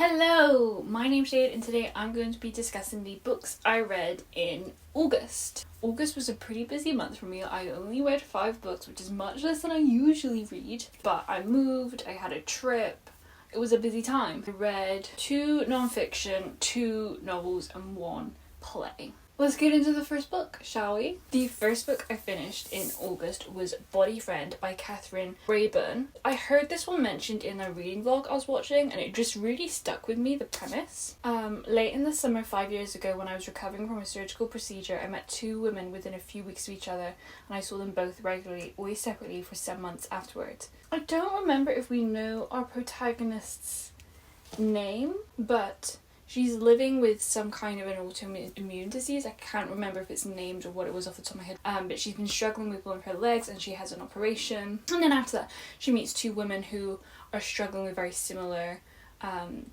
Hello, my name's Jade and today I'm going to be discussing the books I read in August. August was a pretty busy month for me. I only read 5 books, which is much less than I usually read, but I moved, I had a trip. It was a busy time. I read 2 non-fiction, 2 novels and 1 play. Let's get into the first book, shall we? The first book I finished in August was Body Friend by Catherine Rayburn. I heard this one mentioned in a reading vlog I was watching and it just really stuck with me, the premise. Late in the summer 5 years ago when I was recovering from a surgical procedure, I met 2 women within a few weeks of each other and I saw them both regularly, always separately, for some months afterwards. I don't remember if we know our protagonist's name, but she's living with some kind of an autoimmune disease. I can't remember if it's named or what it was off the top of my head. But she's been struggling with one of her legs and she has an operation. And then after that, she meets 2 women who are struggling with very similar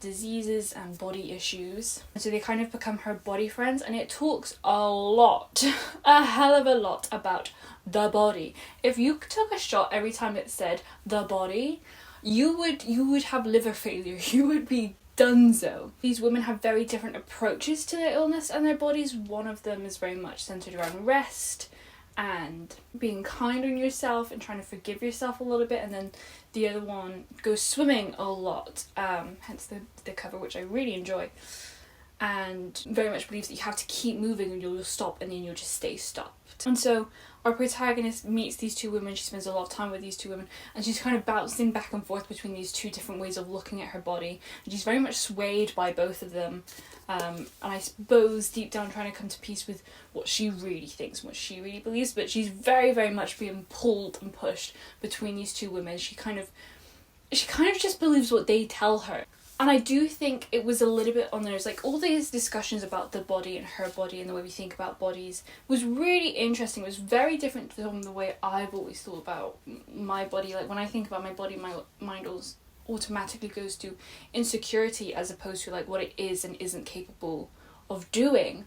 diseases and body issues. And so they kind of become her body friends, and it talks a lot, a hell of a lot about the body. If you took a shot every time it said the body, you would have liver failure. You would be donezo. These women have very different approaches to their illness and their bodies. One of them is very much centered around rest and being kind on yourself and trying to forgive yourself a little bit, and then the other one goes swimming a lot, hence the cover, which I really enjoy, and very much believes that you have to keep moving and you'll stop and then you'll just stay stopped. And so our protagonist meets these 2 women, she spends a lot of time with these 2 women, and she's kind of bouncing back and forth between these 2 different ways of looking at her body, and she's very much swayed by both of them, and I suppose deep down trying to come to peace with what she really thinks, what she really believes, but she's very, very much being pulled and pushed between these 2 women. She kind of just believes what they tell her. And I do think it was a little bit on the nose. Like, all these discussions about the body and her body and the way we think about bodies was really interesting. It was very different from the way I've always thought about my body. Like, when I think about my body, my mind automatically goes to insecurity as opposed to like what it is and isn't capable of doing.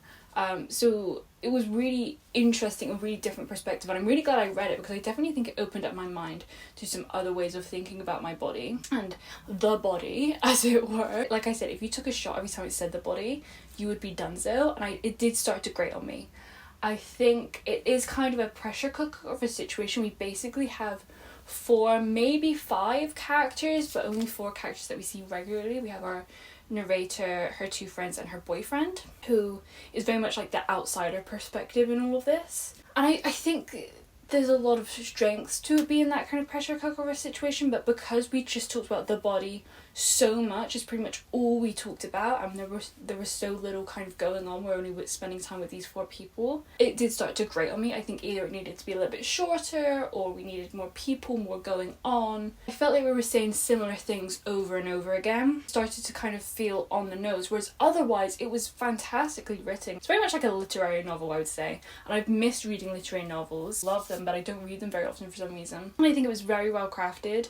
So it was really interesting, a really different perspective, and I'm really glad I read it because I definitely think it opened up my mind to some other ways of thinking about my body and the body, as it were. Like I said, if you took a shot every time it said the body, you would be donezo, and it did start to grate on me. I think it is kind of a pressure cooker of a situation. We basically have 4, maybe 5 characters, but only 4 characters that we see regularly. We have our narrator, her 2 friends, and her boyfriend, who is very much like the outsider perspective in all of this. And I think there's a lot of strengths to it being that kind of pressure cooker of a situation, but because we just talked about the body so much, it's pretty much all we talked about, and there was so little kind of going on. We're only spending time with these 4 people. It did start to grate on me. I think either it needed to be a little bit shorter or we needed more people, more going on. I felt like we were saying similar things over and over again. Started to kind of feel on the nose, whereas otherwise it was fantastically written. It's very much like a literary novel, I would say, and I've missed reading literary novels. Love them, but I don't read them very often for some reason. And I think it was very well crafted.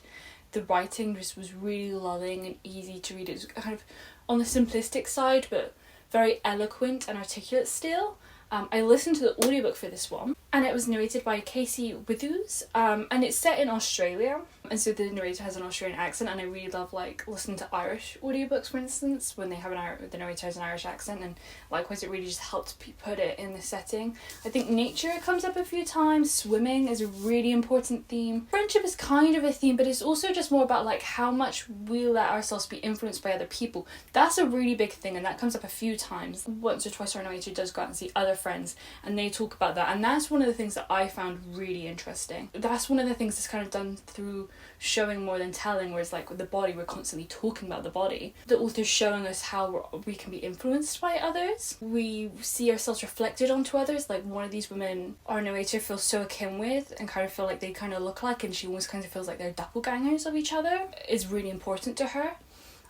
The writing just was really loving and easy to read. It was kind of on the simplistic side, but very eloquent and articulate still. I listened to the audiobook for this one, and it was narrated by Casey Withers, and it's set in Australia, and so the narrator has an Australian accent, and I really love like listening to Irish audiobooks, for instance, when they have the narrator has an Irish accent, and likewise it really just helped put it in the setting. I think nature comes up a few times, swimming is a really important theme. Friendship is kind of a theme, but it's also just more about like how much we let ourselves be influenced by other people. That's a really big thing, and that comes up a few times. Once or twice our narrator does go out and see other friends, and they talk about that, and that's one of the things that I found really interesting. That's one of the things that's kind of done through showing more than telling, whereas like with the body we're constantly talking about the body. The author's showing us how we can be influenced by others. We see ourselves reflected onto others. Like one of these women our narrator feels so akin with and kind of feel like they kind of look like, and she almost kind of feels like they're doppelgangers of each other, is really important to her.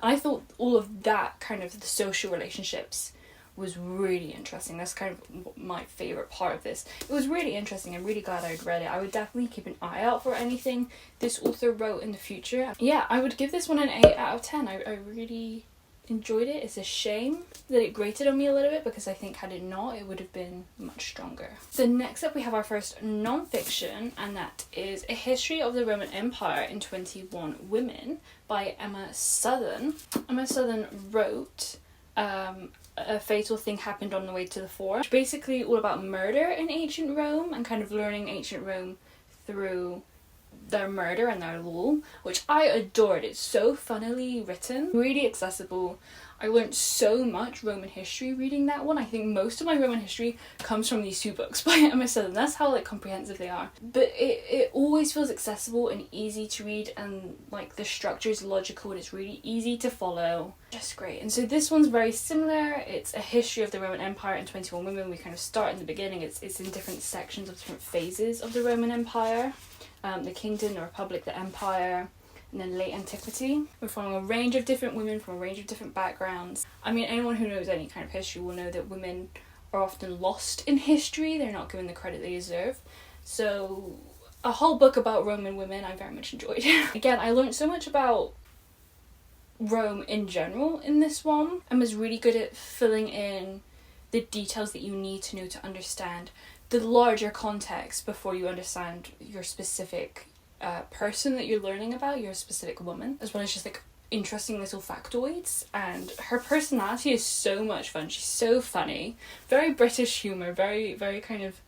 And I thought all of that kind of the social relationships was really interesting. That's kind of my favourite part of this. It was really interesting. I'm really glad I'd read it. I would definitely keep an eye out for anything this author wrote in the future. Yeah, I would give this one an 8 out of 10. I really enjoyed it. It's a shame that it grated on me a little bit, because I think had it not, it would have been much stronger. So next up we have our first non-fiction, and that is A History of the Roman Empire in 21 Women by Emma Southern. Emma Southern wrote A Fatal Thing Happened on the Way to the Forum, basically all about murder in ancient Rome and kind of learning ancient Rome through their murder and their law, which I adored. It's so funnily written, really accessible. I learned so much Roman history reading that one. I think most of my Roman history comes from these two books by Emma Southern. That's how like comprehensive they are. But it always feels accessible and easy to read, and like the structure is logical and it's really easy to follow. Just great. And so this one's very similar. It's a history of the Roman Empire in 21 Women. We kind of start in the beginning. It's in different sections of different phases of the Roman Empire. The kingdom, the republic, the empire, and then late antiquity. We're following a range of different women from a range of different backgrounds. I mean, anyone who knows any kind of history will know that women are often lost in history. They're not given the credit they deserve. So a whole book about Roman women I very much enjoyed. Again, I learned so much about Rome in general in this one, and was really good at filling in the details that you need to know to understand the larger context before you understand your specific person that you're learning about, your specific woman, as well as just like interesting little factoids. And her personality is so much fun. She's so funny, very British humour, very kind of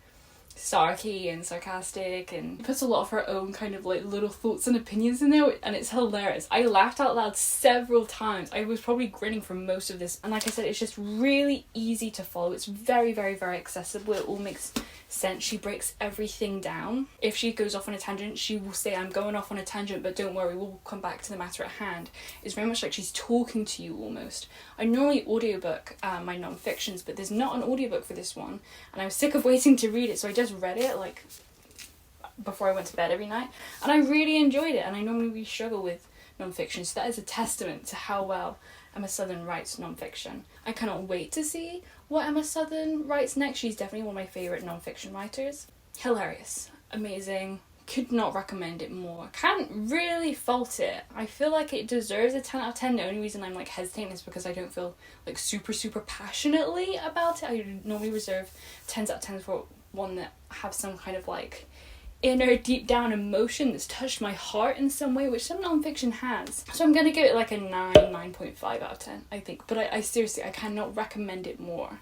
sarky and sarcastic, and puts a lot of her own kind of like little thoughts and opinions in there, and it's hilarious. I laughed out loud several times. I was probably grinning for most of this, and like I said, it's just really easy to follow. It's very accessible. It all makes sense. She breaks everything down. If she goes off on a tangent, she will say, I'm going off on a tangent, but don't worry, we'll come back to the matter at hand. It's very much like she's talking to you almost. I normally audiobook my non-fictions, but there's not an audiobook for this one, and I was sick of waiting to read it, so I just read it like before I went to bed every night, and I really enjoyed it. And I normally really struggle with non-fiction, so that is a testament to how well Emma Southern writes non-fiction. I cannot wait to see what Emma Southern writes next. She's definitely one of my favourite non-fiction writers. Hilarious, amazing, could not recommend it more. Can't really fault it. I feel like it deserves a 10 out of 10. The only reason I'm like hesitating is because I don't feel like super passionately about it. I normally reserve 10s out of 10s for one that have some kind of like inner deep down emotion that's touched my heart in some way, which some non-fiction has. So I'm gonna give it like a 9.5 out of 10, I think. But I seriously, I cannot recommend it more.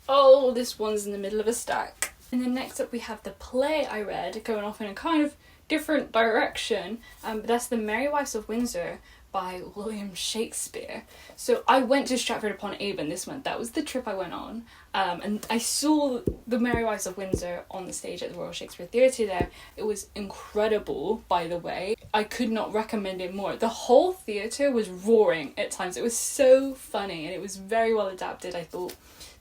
Oh, this one's in the middle of a stack. And then next up we have the play I read, going off in a kind of different direction, but that's The Merry Wives of Windsor by William Shakespeare. So I went to Stratford-upon-Avon this month. That was the trip I went on, and I saw The Merry Wives of Windsor on the stage at the Royal Shakespeare Theatre there. It was incredible, by the way. I could not recommend it more. The whole theatre was roaring at times. It was so funny, and it was very well adapted. I thought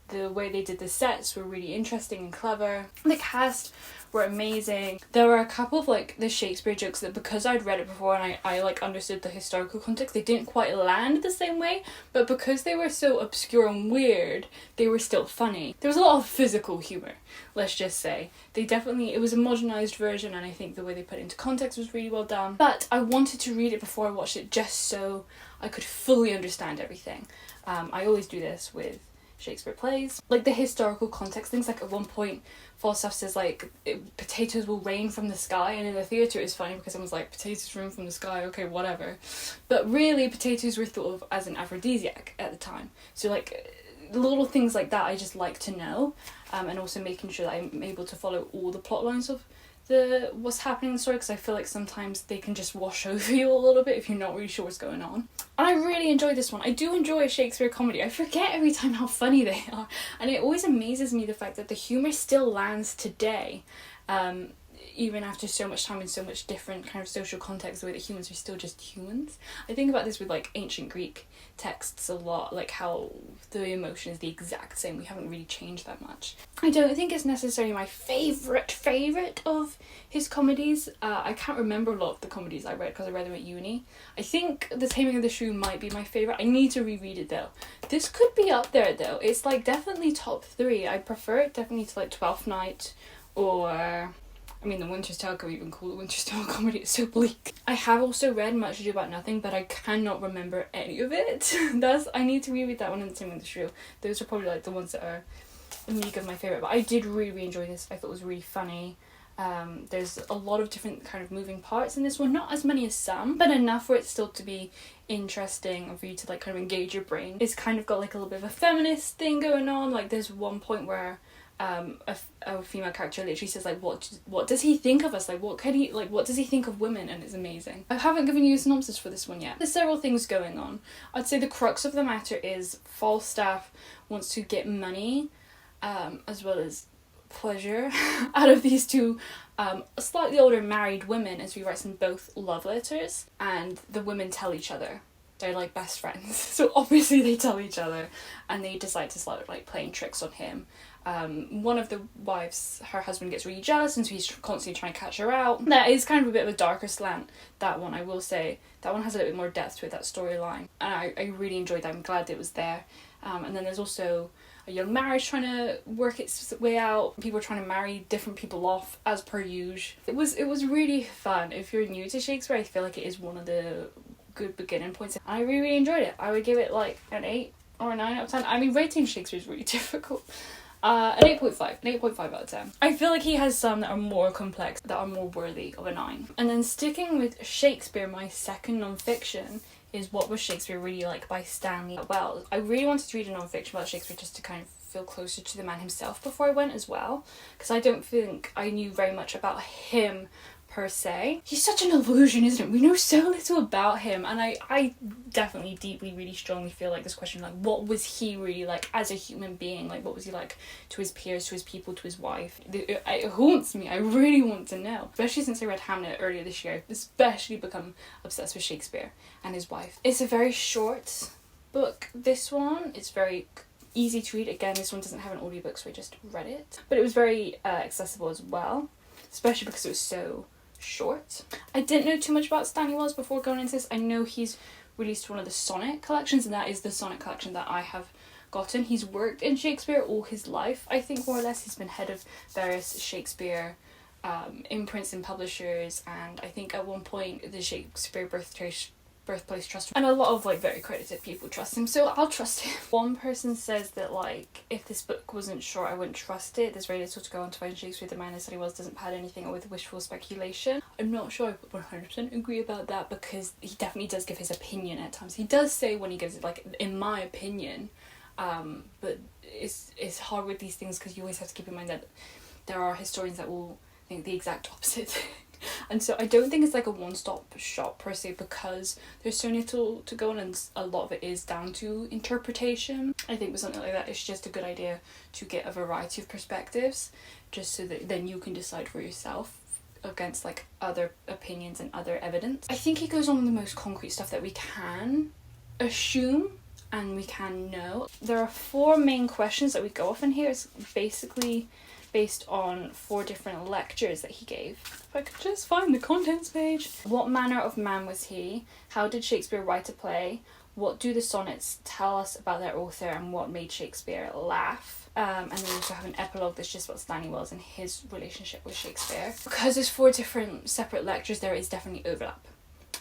the way they did the sets were really interesting and clever. The cast were amazing. There were a couple of like the Shakespeare jokes that, because I'd read it before and I like understood the historical context, they didn't quite land the same way, but because they were so obscure and weird, they were still funny. There was a lot of physical humour, let's just say. It was a modernised version, and I think the way they put it into context was really well done. But I wanted to read it before I watched it, just so I could fully understand everything. I always do this with Shakespeare plays, like the historical context things. Like at one point Falstaff says like potatoes will rain from the sky, and in the theatre it's funny because someone's like, potatoes rain from the sky, okay, whatever, but really potatoes were thought of as an aphrodisiac at the time. So like little things like that I just like to know, and also making sure that I'm able to follow all the plot lines of what's happening in the story, because I feel like sometimes they can just wash over you a little bit if you're not really sure what's going on. And I really enjoyed this one. I do enjoy a Shakespeare comedy. I forget every time how funny they are, and it always amazes me the fact that the humour still lands today, even after so much time and so much different kind of social context, the way that humans are still just humans. I think about this with like ancient Greek texts a lot, like how the emotion is the exact same. We haven't really changed that much. I don't think it's necessarily my favourite of his comedies. I can't remember a lot of the comedies I read because I read them at uni. I think The Taming of the Shrew might be my favourite. I need to reread it though. This could be up there though. It's like definitely top 3. I prefer it definitely to like Twelfth Night or I mean, the Winter's Tale can even call the Winter's Tale comedy, it's so bleak. I have also read Much Ado About Nothing, but I cannot remember any of it. I need to reread that one and the same with the Shrew. Those are probably like the ones that are in league of my favourite, but I did really enjoy this. I thought it was really funny. There's a lot of different kind of moving parts in this one, not as many as some, but enough for it still to be interesting and for you to like kind of engage your brain. It's kind of got like a little bit of a feminist thing going on. Like there's one point where a female character literally says like, what does he think of us, like what does he think of women, and it's amazing. I haven't given you a synopsis for this one yet. There's several things going on. I'd say the crux of the matter is Falstaff wants to get money as well as pleasure out of these two slightly older married women, as he writes in both love letters, and the women tell each other. They're like best friends, so obviously they tell each other, and they decide to start like playing tricks on him. One of the wives, her husband gets really jealous, and so he's constantly trying to catch her out. That is kind of a bit of a darker slant, that one, I will say. That one has a little bit more depth to it, that storyline, and I really enjoyed that. I'm glad it was there. And then there's also a young marriage trying to work its way out. People are trying to marry different people off, as per usual. It was really fun. If you're new to Shakespeare, I feel like it is one of the good beginning points. I really enjoyed it. I would give it like an 8 or a 9 out of 10. I mean, rating Shakespeare is really difficult. An 8.5 out of 10. I feel like he has some that are more complex, that are more worthy of a 9. And then sticking with Shakespeare, my second non-fiction is What Was Shakespeare Really Like by Stanley Wells. I really wanted to read a non-fiction about Shakespeare just to kind of feel closer to the man himself before I went as well, because I don't think I knew very much about him per se. He's such an illusion, isn't it? We know so little about him, and I definitely deeply really strongly feel like this question, like what was he really like as a human being, like what was he like to his peers, to his people, to his wife. It haunts me. I really want to know, especially since I read Hamlet earlier this year. I've especially become obsessed with Shakespeare and his wife. It's a very short book, this one. It's very easy to read. Again, this one doesn't have an audiobook, so I just read it, but it was very accessible as well, especially because it was so short. I didn't know too much about Stanley Wells before going into this. I know he's released one of the sonnet collections, and that is the sonnet collection that I have gotten. He's worked in Shakespeare all his life, I think, more or less. He's been head of various Shakespeare imprints and publishers, and I think at one point the Shakespeare Birthplace Trust, and a lot of like very credited people trust him, so I'll trust him. One person says that like if this book wasn't short I wouldn't trust it. There's very little to go on to find Shakespeare. The man as Stanley Wells doesn't pad anything with wishful speculation. I'm not sure I 100% agree about that, because he definitely does give his opinion at times. He does say when he gives it like, in my opinion, but it's hard with these things because you always have to keep in mind that there are historians that will think the exact opposite. And so I don't think it's like a one-stop shop per se, because there's so little to go on, and a lot of it is down to interpretation. I think with something like that, it's just a good idea to get a variety of perspectives, just so that then you can decide for yourself against like other opinions and other evidence. I think he goes on with the most concrete stuff that we can assume and we can know. There are 4 main questions that we go off in here. It's basically based on 4 different lectures that he gave. If I could just find the contents page. What manner of man was he? How did Shakespeare write a play? What do the sonnets tell us about their author, and what made Shakespeare laugh? And then we also have an epilogue that's just about Stanley Wells and his relationship with Shakespeare. Because there's 4 different separate lectures, there is definitely overlap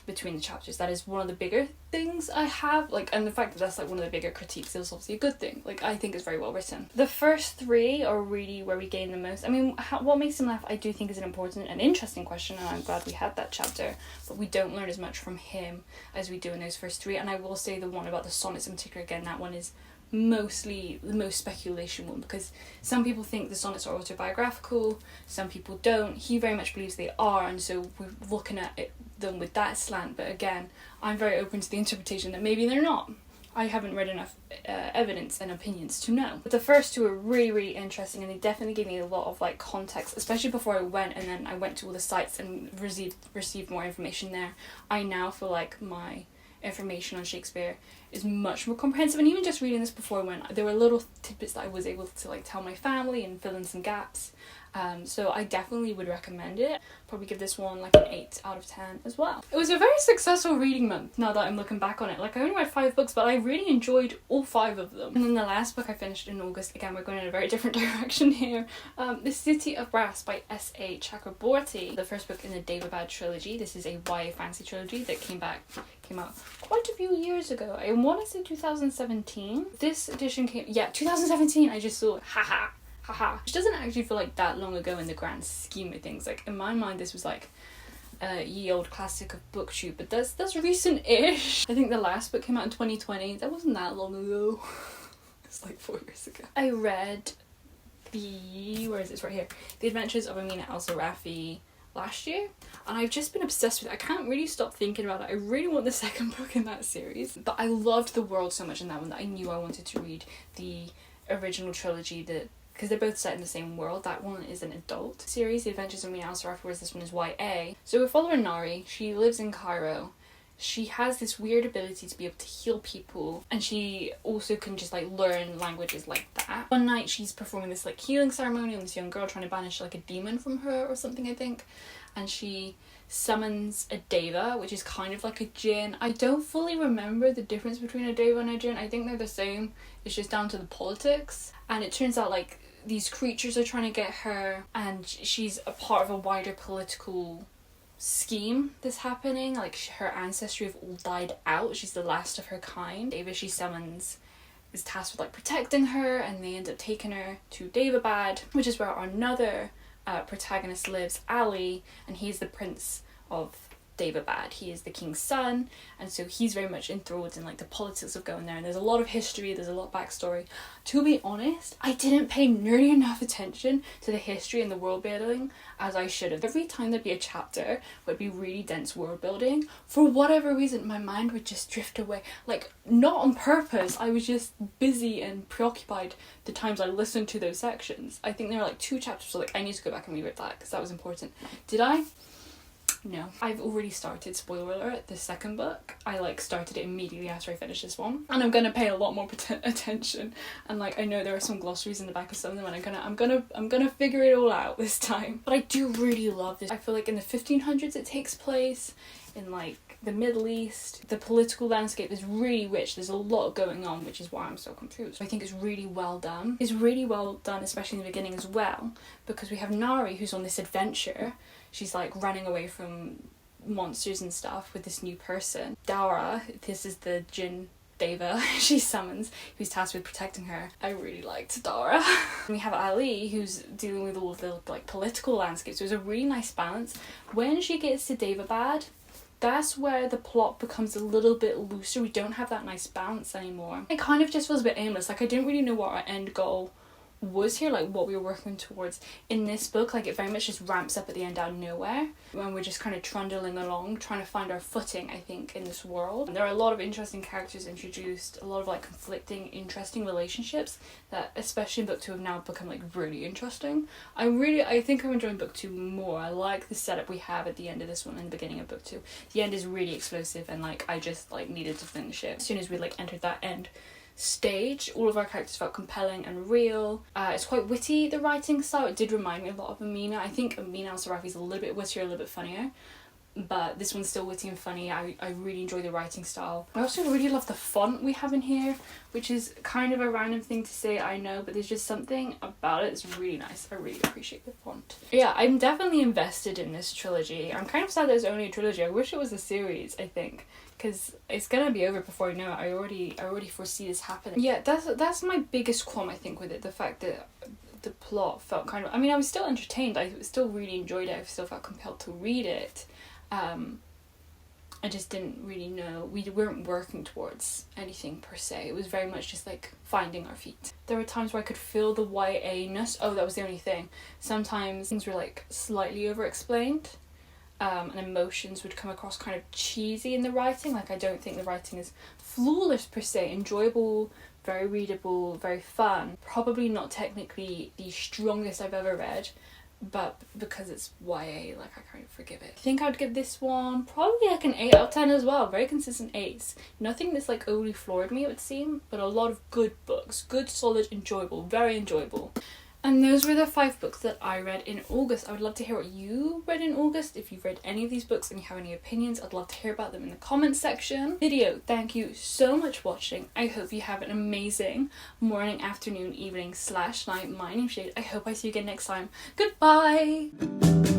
between the chapters. That is one of the bigger things I have, like, and the fact that that's like one of the bigger critiques is obviously a good thing. Like, I think it's very well written. The first 3 are really where we gain the most. I mean, what makes him laugh I do think is an important and interesting question, and I'm glad we had that chapter, but we don't learn as much from him as we do in those first 3. And I will say the one about the sonnets in particular, again, that one is mostly the most speculation one, because some people think the sonnets are autobiographical, some people don't. He very much believes they are, and so we're looking at them with that slant. But again, I'm very open to the interpretation that maybe they're not. I haven't read enough evidence and opinions to know. But the first 2 are really, really interesting, and they definitely gave me a lot of like context, especially before I went, and then I went to all the sites and received more information there. I now feel like my information on Shakespeare is much more comprehensive, and even just reading this before I went, there were little tidbits that I was able to like tell my family and fill in some gaps. So I definitely would recommend it. Probably give this one like an 8 out of 10 as well. It was a very successful reading month now that I'm looking back on it. Like I only read 5 books, but I really enjoyed all 5 of them. And then the last book I finished in August, again we're going in a very different direction here, The City of Brass by S.A. Chakraborty. The first book in the Daevabad trilogy. This is a YA fantasy trilogy that came out quite a few years ago. I want to say 2017. This edition came, yeah, 2017. I just saw, haha. Which doesn't actually feel like that long ago in the grand scheme of things. Like in my mind this was like a ye old classic of booktube, but that's recent-ish. I think the last book came out in 2020. That wasn't that long ago. It's like 4 years ago. I read where is this, right here, The Adventures of Amina Al-Sarafi last year, and I've just been obsessed with it. I can't really stop thinking about it. I really want the second book in that series, but I loved the world so much in that one that I knew I wanted to read the original trilogy, because they're both set in the same world. That one is an adult series, The Adventures of Mina Al-Sarafi, whereas this one is YA. So we're following Nari. She lives in Cairo. She has this weird ability to be able to heal people, and she also can just like learn languages like that. One night she's performing this like healing ceremony on this young girl, trying to banish like a demon from her or something, I think, and she summons a deva, which is kind of like a djinn. I don't fully remember the difference between a deva and a djinn. I think they're the same. It's just down to the politics. And it turns out like these creatures are trying to get her, and she's a part of a wider political scheme that's happening. Like her ancestry have all died out. She's the last of her kind. Deva she summons is tasked with like protecting her, and they end up taking her to Daevabad, which is where our another protagonist lives, Ali, and he's the prince of Daevabad. He is the king's son, and so he's very much enthralled in like the politics of going there, and there's a lot of history, there's a lot of backstory. To be honest, I didn't pay nearly enough attention to the history and the world building as I should have. Every time there'd be a chapter would be really dense world building, for whatever reason my mind would just drift away. Like not on purpose, I was just busy and preoccupied the times I listened to those sections. I think there were like 2 chapters, so like I need to go back and reread that because that was important. Did I? No. I've already started, spoiler alert, the second book. I like started it immediately after I finished this one, and I'm gonna pay a lot more attention, and like I know there are some glossaries in the back of some of them, and I'm gonna figure it all out this time. But I do really love this. I feel like in the 1500s it takes place, in like the Middle East. The political landscape is really rich. There's a lot going on, which is why I'm so confused. I think it's really well done. It's really well done, especially in the beginning as well, because we have Nari who's on this adventure. She's like running away from monsters and stuff with this new person. Daura, this is the Jinn Deva she summons, who's tasked with protecting her. I really liked Daura. We have Ali, who's dealing with all of the like political landscape, so it's a really nice balance. When she gets to Daevabad, that's where the plot becomes a little bit looser. We don't have that nice balance anymore. It kind of just feels a bit aimless. Like I didn't really know what our end goal was here, like what we were working towards. In this book, like it very much just ramps up at the end out of nowhere, when we're just kind of trundling along, trying to find our footing, I think, in this world. And there are a lot of interesting characters introduced, a lot of like conflicting, interesting relationships that, especially in book 2, have now become like really interesting. I think I'm enjoying book 2 more. I like the setup we have at the end of this one and the beginning of book 2. The end is really explosive, and like I just like needed to finish it. As soon as we like entered that end stage, all of our characters felt compelling and real. It's quite witty, the writing style. It did remind me a lot of Amina. I think Amina Al-Sarafi is a little bit wittier, a little bit funnier, but this one's still witty and funny. I really enjoy the writing style. I also really love the font we have in here, which is kind of a random thing to say, I know, but there's just something about it that's really nice. I really appreciate the font. Yeah, I'm definitely invested in this trilogy. I'm kind of sad there's only a trilogy. I wish it was a series, I think, because it's gonna be over before I know it. I already foresee this happening. Yeah, that's my biggest qualm, I think, with it. The fact that the plot felt kind of, I mean, I was still entertained. I still really enjoyed it. I still felt compelled to read it. I just didn't really know. We weren't working towards anything per se. It was very much just like finding our feet. There were times where I could feel the YA-ness. Oh, that was the only thing. Sometimes things were like slightly over-explained. And emotions would come across kind of cheesy in the writing. Like I don't think the writing is flawless per se. Enjoyable, very readable, very fun. Probably not technically the strongest I've ever read, but because it's YA, like, I can't forgive it. I think I'd give this one probably like an 8 out of 10 as well. Very consistent 8s. Nothing that's like overly floored me, it would seem, but a lot of good books. Good, solid, enjoyable, very enjoyable. And those were the 5 books that I read in August. I would love to hear what you read in August. If you've read any of these books and you have any opinions, I'd love to hear about them in the comments section. Thank you so much for watching. I hope you have an amazing morning, afternoon, evening / night. My name's Shade. I hope I see you again next time. Goodbye!